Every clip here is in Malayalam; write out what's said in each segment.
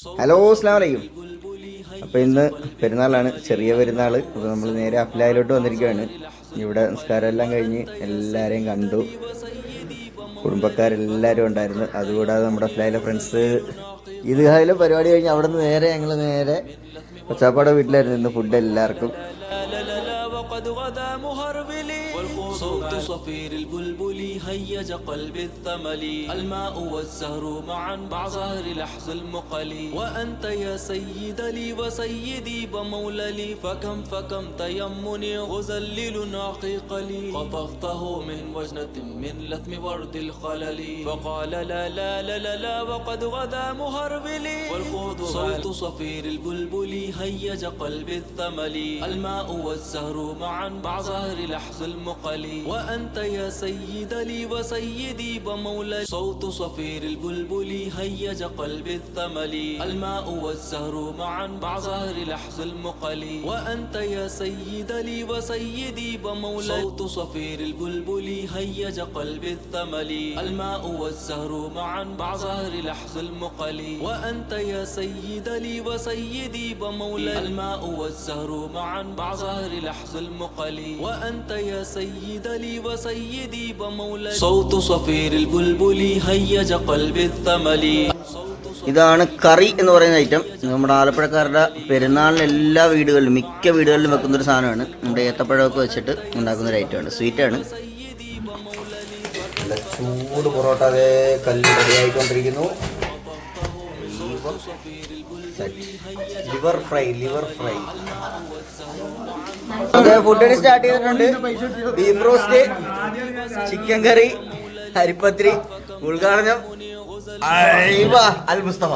ഹലോ അസ്സലാമു അലൈക്കും. അപ്പോൾ ഇന്ന് പെരുന്നാളാണ്, ചെറിയ പെരുന്നാൾ. അപ്പോൾ നമ്മൾ നേരെ അഫ്ലായിലോട്ട് വന്നിരിക്കുകയാണ്. ഇവിടെ നിസ്കാരം എല്ലാം കഴിഞ്ഞ് എല്ലാവരെയും കണ്ടു, കുടുംബക്കാരെല്ലാവരും ഉണ്ടായിരുന്നു. അതുകൂടാതെ നമ്മുടെ അഫ്ലായിലെ ഫ്രണ്ട്സ് ഈദ്ഗാഹിലെ പരിപാടി കഴിഞ്ഞ് അവിടെ നിന്ന് ഞങ്ങൾ നേരെ കൊച്ചാപ്പാടെ വീട്ടിലായിരുന്നു ഇന്ന് ഫുഡ് എല്ലാവർക്കും. قد غدا مهرولي صوت صفير البلبل هيج قلب الثمل الماء والزهر معا مع ظهر لحظ المقلي وأنت يا سيد لي وسيدي ومولى لي فكم تيمني غزلل عقيق لي خطفته من وجنة من لثم ورد الخلل فقال لا لا لا لا لا وقد غدا مهرولي والخوض صوت صفير البلبل هيج قلب الثمل الماء والزهر معا مع ظهر لحظ المقلي وأنت يا سيد لي وسيدي ومولاي صوت صفير البلبل هيج قلب الثمل الماء والزهر معا مع ظهر لحظ المقلي وأنت يا سيد لي وسيدي ومولاي صوت صفير البلبل هيج قلب الثمل الماء والزهر معا مع ظهر لحظ المقلي وأنت يا سيد لي وسيدي ومولاي الماء والزهر معا مع ظهر لحظ المقلي وأنت يا سيد لي وسيدي ومولاي صوت صفير البلبل هيج قلب الثمل. ഇതാണ് കറി എന്ന് പറയുന്ന ഐറ്റം. നമ്മുടെ ആലപ്പുഴക്കാരുടെ പെരുന്നാളിന് എല്ലാ വീടുകളിലും, മിക്ക വീടുകളിലും വെക്കുന്നൊരു സാധനമാണ്. നമ്മുടെ ഏത്തപ്പഴമൊക്കെ വെച്ചിട്ട് ഉണ്ടാക്കുന്നൊരു ഐറ്റമാണ്, സ്വീറ്റാണ്. നല്ല ചൂട് പൊറോട്ട അതേ കല്ല് റെഡിയായിക്കൊണ്ടിരിക്കുന്നു. ലിവർ ഫ്രൈ ഫുഡ് സ്റ്റാർട്ട് ചെയ്തിട്ടുണ്ട്. ബീഫ് റോസ്റ്റ്, ചിക്കൻ കറി, അരിപ്പത്തിരി, ഉദ്ഘാടനം അൽ മുസ്തഫ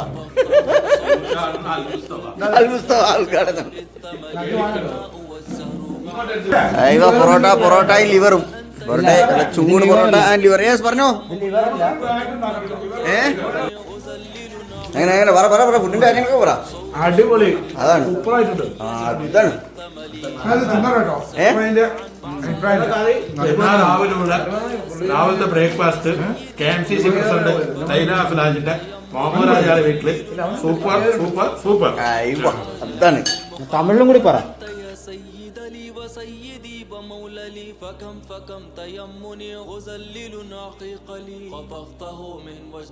ഉദ്ഘാടനം. പൊറോട്ടയും ലിവറും. ചൂട് പൊറോട്ട ആൻഡ് ലിവർ. യെസ്, പറഞ്ഞോ. അങ്ങനെ പറ ഫുഡിന്റെ കാര്യങ്ങളൊക്കെ പറ. അടിപൊളി, അതാണ് ഇതാണ് രാവിലത്തെ ബ്രേക്ക്ഫാസ്റ്റ് KMCC പ്രസിഡന്റ് ലൈല ഫിലാജിന്റെ മോഹൻരാജായുടെ വീട്ടില് സൂപ്പർ സൂപ്പർ സൂപ്പർ. അതാണ്. തമിഴിലും കൂടി പറ. وسيدي ومولى لي فكم تيمني غزلل عقيق لي خطفته من وجنة